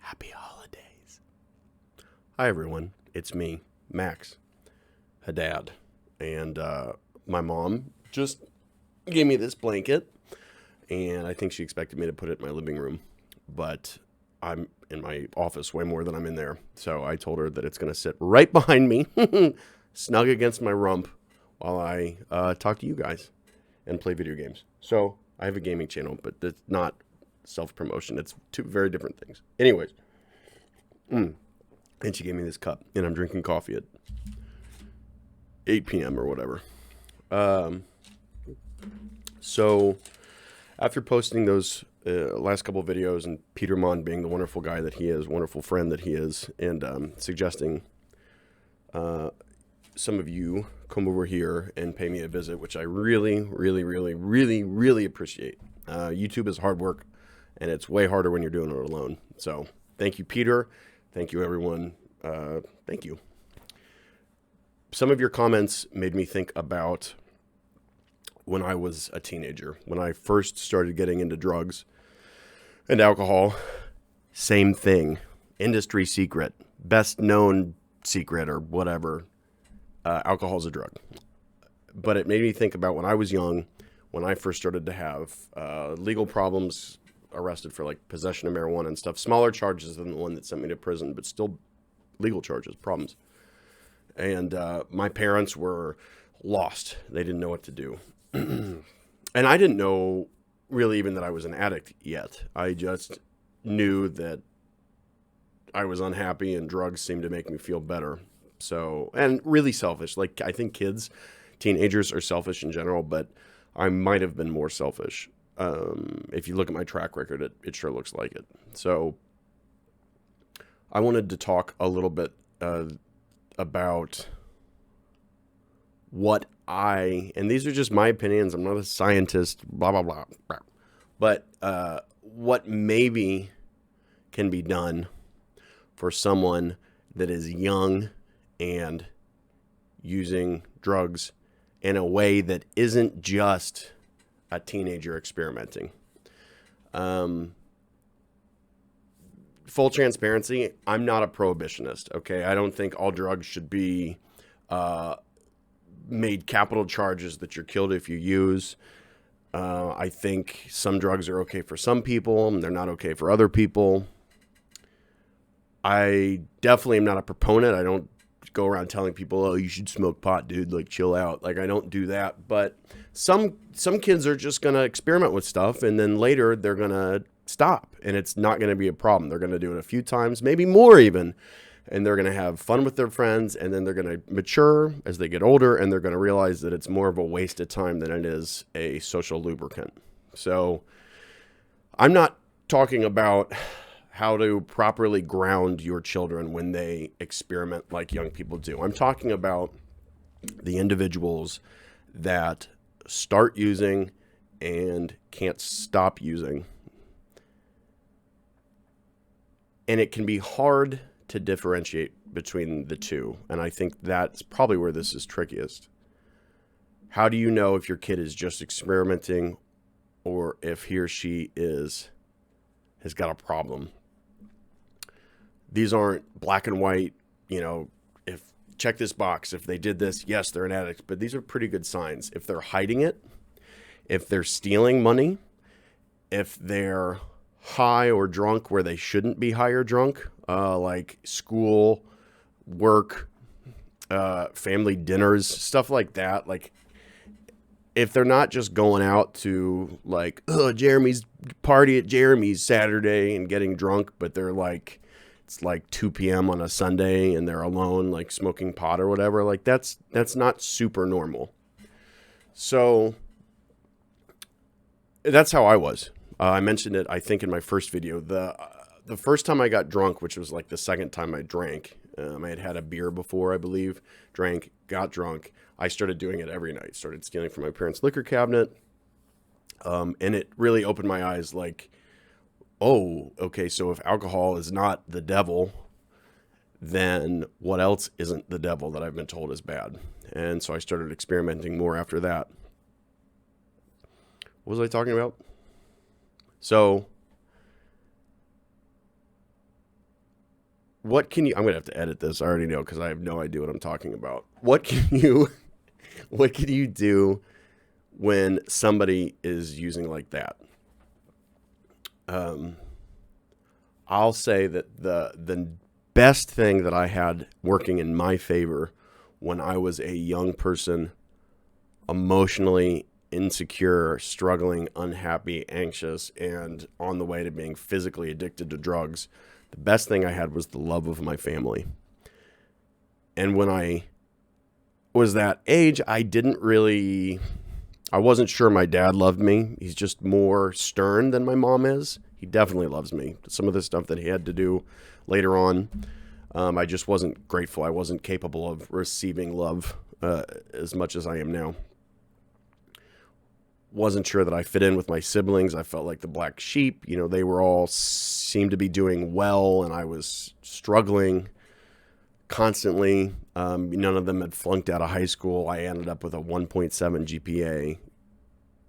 Happy holidays. Hi, everyone. It's me, Max, Haddad. And my mom just gave me this blanket, and I think she expected me to put it in my living room. But I'm in my office way more than I'm in there. So I told her that it's going to sit right behind me, snug against my rump, while I talk to you guys and play video games. So I have a gaming channel, but it's not self-promotion. It's two very different things. Anyways, and she gave me this cup, and I'm drinking coffee at 8 p.m. or whatever. So after posting those last couple of videos, and Peter Mon being the wonderful guy that he is, wonderful friend that he is, and suggesting some of you come over here and pay me a visit, which I really, really, really, really, really appreciate. YouTube is hard work, and it's way harder when you're doing it alone. So thank you, Peter. Thank you, everyone. Thank you. Some of your comments made me think about when I was a teenager, when I first started getting into drugs and alcohol. Same thing. Industry secret. Best known secret or whatever. Alcohol is a drug. But it made me think about when I was young, when I first started to have legal problems, arrested for like possession of marijuana and stuff. Smaller charges than the one that sent me to prison, but still legal charges, problems. And my parents were lost. They didn't know what to do. And I didn't know really even that I was an addict yet. I just knew that I was unhappy and drugs seemed to make me feel better. So, and really selfish. Like, I think teenagers are selfish in general, but I might have been more selfish. If you look at my track record, it sure looks like it. So I wanted to talk a little bit about what and these are just my opinions, I'm not a scientist, blah, blah, blah, blah. But what maybe can be done for someone that is young and using drugs in a way that isn't just a teenager experimenting. Full transparency, I'm not a prohibitionist, okay? I don't think all drugs should be made capital charges that you're killed if you use. I think some drugs are okay for some people, and they're not okay for other people. I definitely am not a proponent. I don't go around telling people, oh, you should smoke pot, dude, like chill out. Like, I don't do that. But some kids are just going to experiment with stuff, and then later they're going to stop, and it's not going to be a problem. They're going to do it a few times, maybe more even, and they're going to have fun with their friends, and then they're going to mature as they get older, and they're going to realize that it's more of a waste of time than it is a social lubricant. So I'm not talking about how to properly ground your children when they experiment like young people do. I'm talking about the individuals that start using and can't stop using. And it can be hard to differentiate between the two. And I think that's probably where this is trickiest. How do you know if your kid is just experimenting or if he or she has got a problem? These aren't black and white, if check this box. If they did this, yes, they're an addict. But these are pretty good signs. If they're hiding it, if they're stealing money, if they're high or drunk where they shouldn't be high or drunk, like school, work, family dinners, stuff like that. Like, if they're not just going out to like, Jeremy's party at Jeremy's Saturday and getting drunk, but they're like, it's like 2 p.m. on a Sunday and they're alone, like smoking pot or whatever. Like, that's not super normal. So that's how I was. I mentioned it, I think, in my first video. The first time I got drunk, which was like the second time I drank, I had a beer before, I believe, drank, got drunk. I started doing it every night, started stealing from my parents' liquor cabinet. And it really opened my eyes like, oh, okay, so if alcohol is not the devil, then what else isn't the devil that I've been told is bad? And so I started experimenting more after that. What was I talking about? So what can you, I'm going to have to edit this. I already know because I have no idea what I'm talking about. What can you do when somebody is using like that? I'll say that the best thing that I had working in my favor when I was a young person, emotionally insecure, struggling, unhappy, anxious, and on the way to being physically addicted to drugs, the best thing I had was the love of my family. And when I was that age, I wasn't sure my dad loved me. He's just more stern than my mom is. He definitely loves me. Some of the stuff that he had to do later on, I just wasn't grateful. I wasn't capable of receiving love as much as I am now. Wasn't sure that I fit in with my siblings. I felt like the black sheep. They were all seemed to be doing well, and I was struggling constantly. None of them had flunked out of high school. I ended up with a 1.7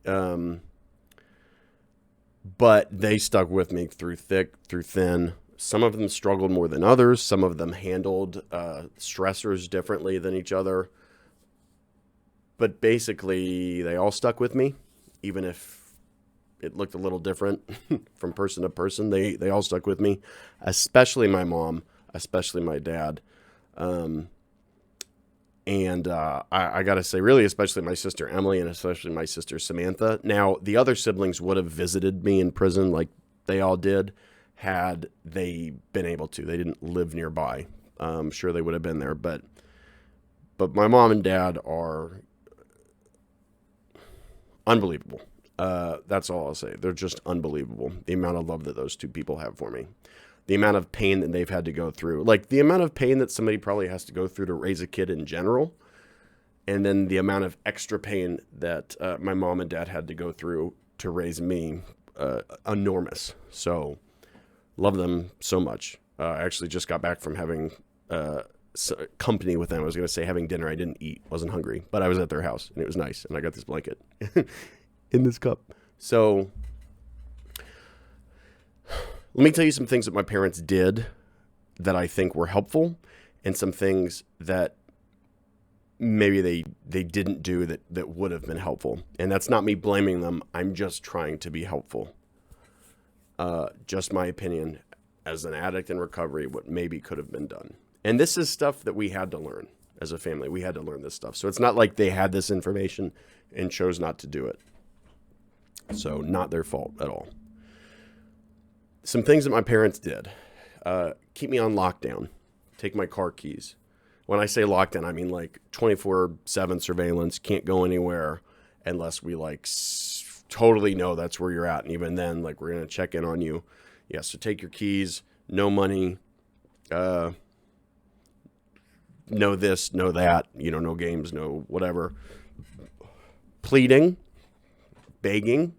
GPA. But they stuck with me through thick, through thin. Some of them struggled more than others. Some of them handled stressors differently than each other. But basically, they all stuck with me, even if it looked a little different from person to person. They all stuck with me, especially my mom, especially my dad. I got to say, really, especially my sister Emily and especially my sister Samantha. Now, the other siblings would have visited me in prison like they all did had they been able to. They didn't live nearby. I'm sure they would have been there. But my mom and dad are unbelievable. That's all I'll say. They're just unbelievable. The amount of love that those two people have for me. The amount of pain that they've had to go through. Like the amount of pain that somebody probably has to go through to raise a kid in general. And then the amount of extra pain that my mom and dad had to go through to raise me, enormous. So love them so much. I actually just got back from having company with them. I was going to say having dinner. I didn't eat, wasn't hungry, but I was at their house and it was nice. And I got this blanket in this cup. So let me tell you some things that my parents did that I think were helpful, and some things that maybe they didn't do that would have been helpful. And that's not me blaming them. I'm just trying to be helpful. Just my opinion as an addict in recovery, what maybe could have been done. And this is stuff that we had to learn as a family. We had to learn this stuff. So it's not like they had this information and chose not to do it. So not their fault at all. Some things that my parents did. Keep me on lockdown. Take my car keys. When I say lockdown, I mean like 24/7 surveillance. Can't go anywhere unless we totally know that's where you're at. And even then, we're going to check in on you. Yeah, so take your keys. No money. No this, no that. No games, no whatever. Pleading. Begging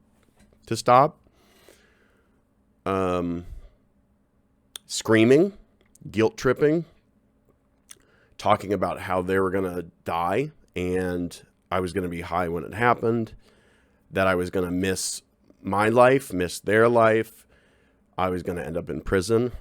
to stop. Screaming, guilt tripping, talking about how they were going to die and I was going to be high when it happened, that I was going to miss my life, miss their life. I was going to end up in prison.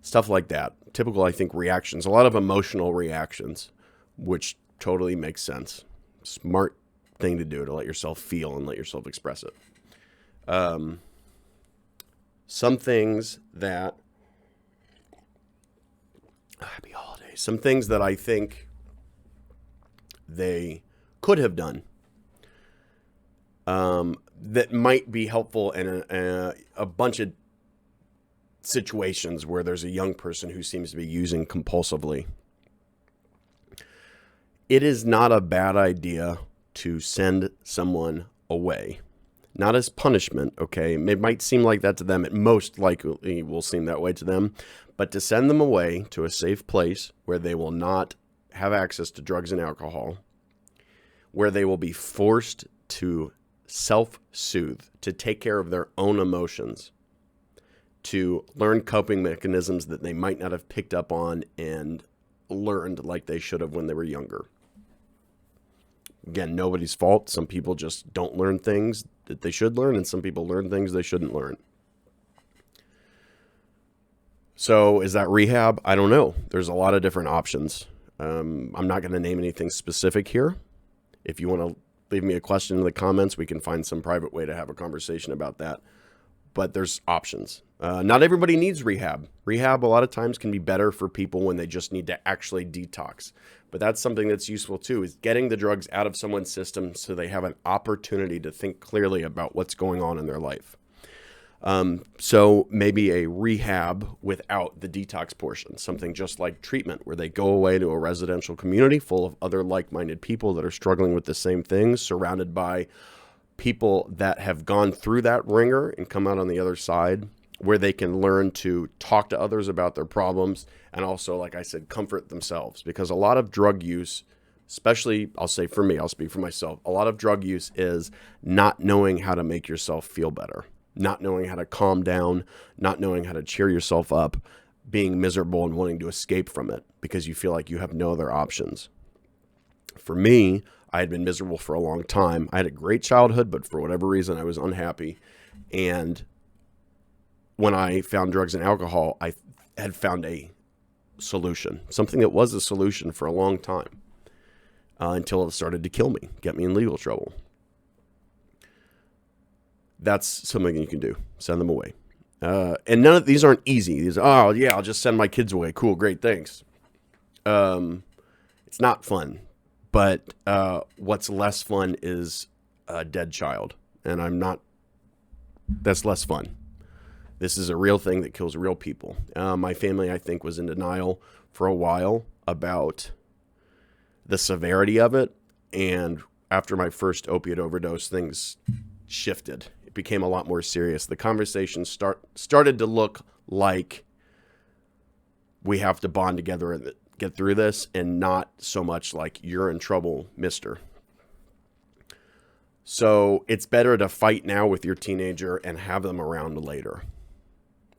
Stuff like that. Typical, I think, reactions. A lot of emotional reactions, which totally makes sense. Smart thing to do to let yourself feel and let yourself express it. Some things that happy holidays. Some things that I think they could have done that might be helpful in a bunch of situations where there's a young person who seems to be using compulsively. It is not a bad idea to send someone away. Not as punishment, okay? It might seem like that to them. It most likely will seem that way to them. But to send them away to a safe place where they will not have access to drugs and alcohol, where they will be forced to self-soothe, to take care of their own emotions, to learn coping mechanisms that they might not have picked up on and learned like they should have when they were younger. Again, nobody's fault. Some people just don't learn things that they should learn, and some people learn things they shouldn't learn. So is that rehab? I don't know. There's a lot of different options. I'm not going to name anything specific here. If you want to leave me a question in the comments, we can find some private way to have a conversation about that. But there's options. Not everybody needs rehab. Rehab a lot of times can be better for people when they just need to actually detox. But that's something that's useful too, is getting the drugs out of someone's system so they have an opportunity to think clearly about what's going on in their life. So maybe a rehab without the detox portion, something just like treatment, where they go away to a residential community full of other like-minded people that are struggling with the same things, surrounded by people that have gone through that ringer and come out on the other side, where they can learn to talk to others about their problems and also, like I said, comfort themselves. Because a lot of drug use, especially, I'll say for me, I'll speak for myself, a lot of drug use is not knowing how to make yourself feel better, not knowing how to calm down, not knowing how to cheer yourself up, being miserable and wanting to escape from it because you feel like you have no other options. For me, I had been miserable for a long time. I had a great childhood, but for whatever reason, I was unhappy. And when I found drugs and alcohol, I had found a solution, something that was a solution for a long time, until it started to kill me, get me in legal trouble. That's something you can do. Send them away. And none of these aren't easy. These, oh yeah, I'll just send my kids away. Cool, great, thanks. It's not fun. But what's less fun is a dead child. And that's less fun. This is a real thing that kills real people. My family, I think, was in denial for a while about the severity of it. And after my first opiate overdose, things shifted. It became a lot more serious. The conversation started to look like we have to bond together and get through this, and not so much like you're in trouble, mister. So it's better to fight now with your teenager and have them around later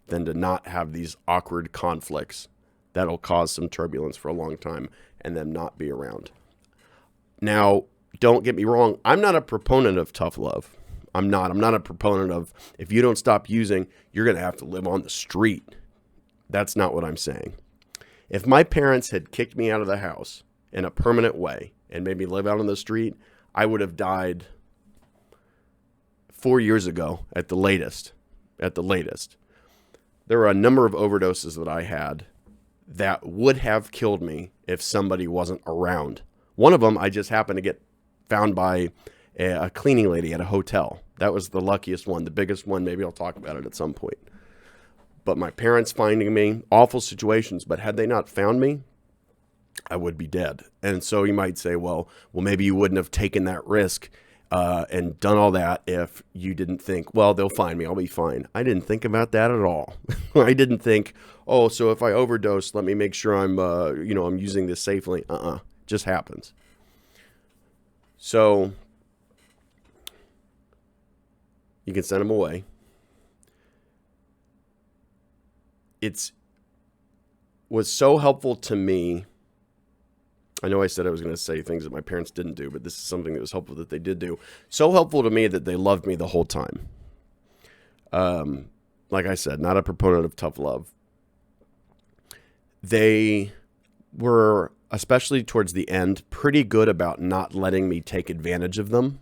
than to not have these awkward conflicts that'll cause some turbulence for a long time and them not be around. Now, don't get me wrong. I'm not a proponent of tough love. I'm not a proponent of, if you don't stop using, you're going to have to live on the street. That's not what I'm saying. If my parents had kicked me out of the house in a permanent way and made me live out on the street, I would have died 4 years ago at the latest. There were a number of overdoses that I had that would have killed me if somebody wasn't around. One of them, I just happened to get found by a cleaning lady at a hotel. That was the luckiest one, the biggest one. Maybe I'll talk about it at some point. But my parents finding me, awful situations, but had they not found me, I would be dead. And so you might say, well, maybe you wouldn't have taken that risk and done all that if you didn't think, well, they'll find me, I'll be fine. I didn't think about that at all. I didn't think, oh, so if I overdose, let me make sure I'm using this safely. Just happens. So you can send them away. It was so helpful to me. I know I said I was going to say things that my parents didn't do, but this is something that was helpful that they did do. So helpful to me that they loved me the whole time. Like I said, not a proponent of tough love. They were, especially towards the end, pretty good about not letting me take advantage of them.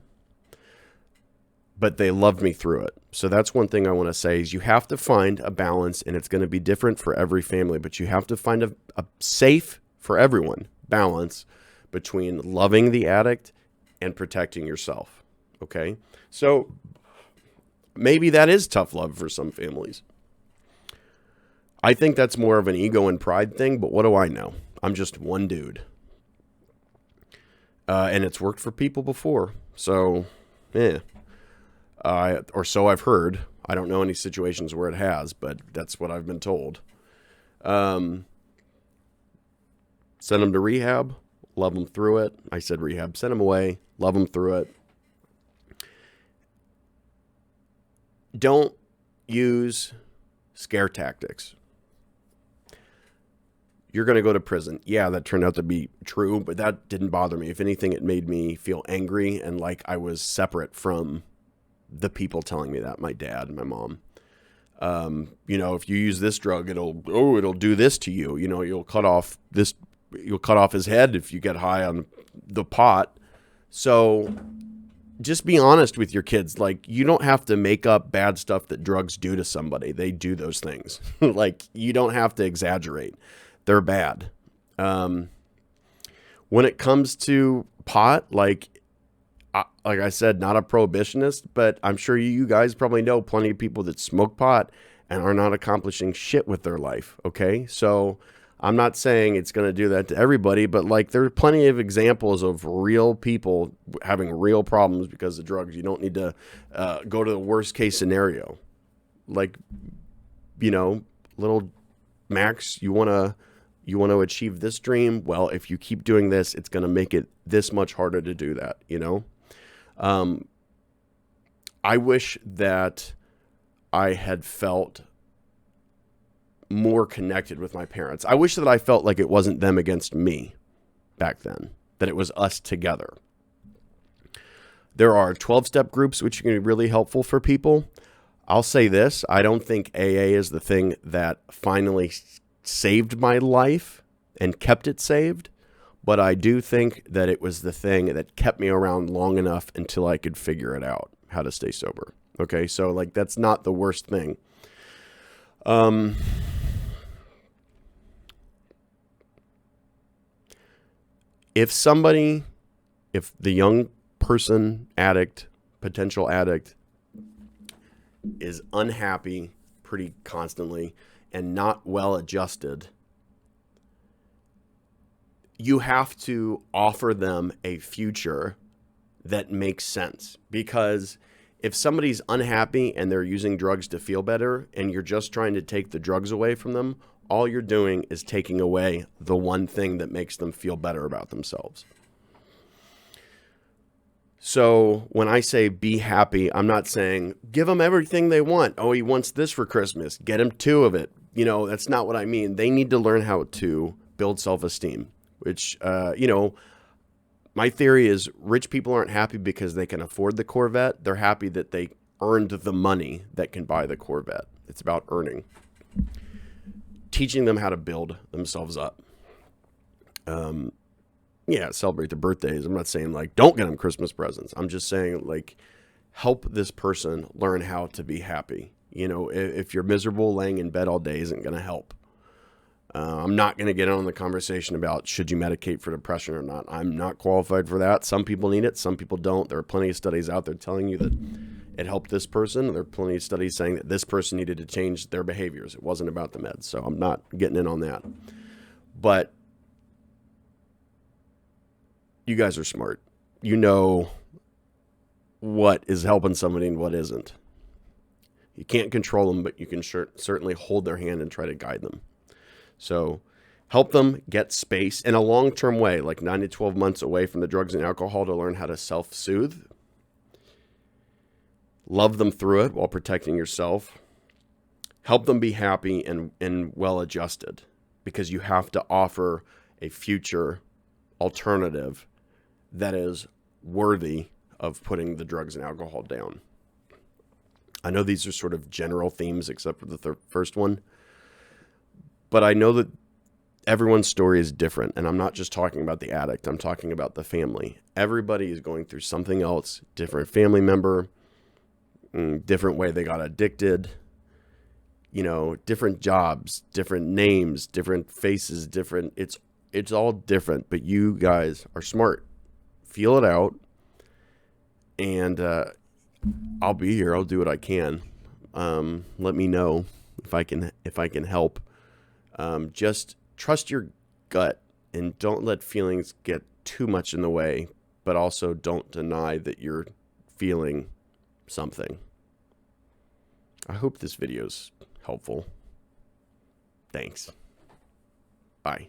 But they loved me through it. So that's one thing I want to say is you have to find a balance, and it's going to be different for every family, but you have to find a safe, for everyone, balance between loving the addict and protecting yourself. Okay? So maybe that is tough love for some families. I think that's more of an ego and pride thing, but what do I know? I'm just one dude. And it's worked for people before. So, yeah. Or so I've heard. I don't know any situations where it has, but that's what I've been told. Send them to rehab, love them through it. I said rehab, send them away, love them through it. Don't use scare tactics. You're going to go to prison. Yeah, that turned out to be true, but that didn't bother me. If anything, it made me feel angry and like I was separate from the people telling me that, my dad and my mom. You know, if you use this drug, it'll do this to you. You know, you'll cut off his head if you get high on the pot. So just be honest with your kids. Like, you don't have to make up bad stuff that drugs do to somebody. They do those things. Like, you don't have to exaggerate. They're bad. When it comes to pot, like I said, not a prohibitionist, but I'm sure you guys probably know plenty of people that smoke pot and are not accomplishing shit with their life. Okay. So I'm not saying it's going to do that to everybody, but like, there are plenty of examples of real people having real problems because of drugs. You don't need to go to the worst case scenario. Like, you know, little Max, you want to achieve this dream. Well, if you keep doing this, it's going to make it this much harder to do that, you know? I wish that I had felt more connected with my parents. I wish that I felt like it wasn't them against me back then, that it was us together. There are 12-step groups which can be really helpful for people. I'll say this, I don't think AA is the thing that finally saved my life and kept it saved, but I do think that it was the thing that kept me around long enough until I could figure it out, how to stay sober. Okay, so like, that's not the worst thing. If the young person, addict, potential addict, is unhappy pretty constantly and not well adjusted, you have to offer them a future that makes sense. Because if somebody's unhappy and they're using drugs to feel better and you're just trying to take the drugs away from them, all you're doing is taking away the one thing that makes them feel better about themselves. So when I say be happy, I'm not saying give them everything they want. Oh, he wants this for Christmas. Get him 2 of it. You know, that's not what I mean. They need to learn how to build self-esteem, which, you know, my theory is rich people aren't happy because they can afford the Corvette. They're happy that they earned the money that can buy the Corvette. It's about earning. Teaching them how to build themselves up. Yeah, celebrate their birthdays. I'm not saying like don't get them Christmas presents. I'm just saying like help this person learn how to be happy. You know, if you're miserable, laying in bed all day isn't going to help. I'm not going to get on the conversation about should you medicate for depression or not. I'm not qualified for that. Some people need it. Some people don't. There are plenty of studies out there telling you that it helped this person. There are plenty of studies saying that this person needed to change their behaviors. It wasn't about the meds. So I'm not getting in on that. But you guys are smart. You know what is helping somebody and what isn't. You can't control them, but you can certainly hold their hand and try to guide them. So help them get space in a long-term way, like 9 to 12 months away from the drugs and alcohol, to learn how to self-soothe. Love them through it while protecting yourself. Help them be happy and well-adjusted, because you have to offer a future alternative that is worthy of putting the drugs and alcohol down. I know these are sort of general themes except for the first one, but I know that everyone's story is different, and I'm not just talking about the addict. I'm talking about the family. Everybody is going through something else, different family member, different way they got addicted, you know, different jobs, different names, different faces, different, it's all different, but you guys are smart. Feel it out, and I'll be here. I'll do what I can. Let me know if I can help. Just trust your gut and don't let feelings get too much in the way, but also don't deny that you're feeling something. I hope this video's helpful. Thanks. Bye.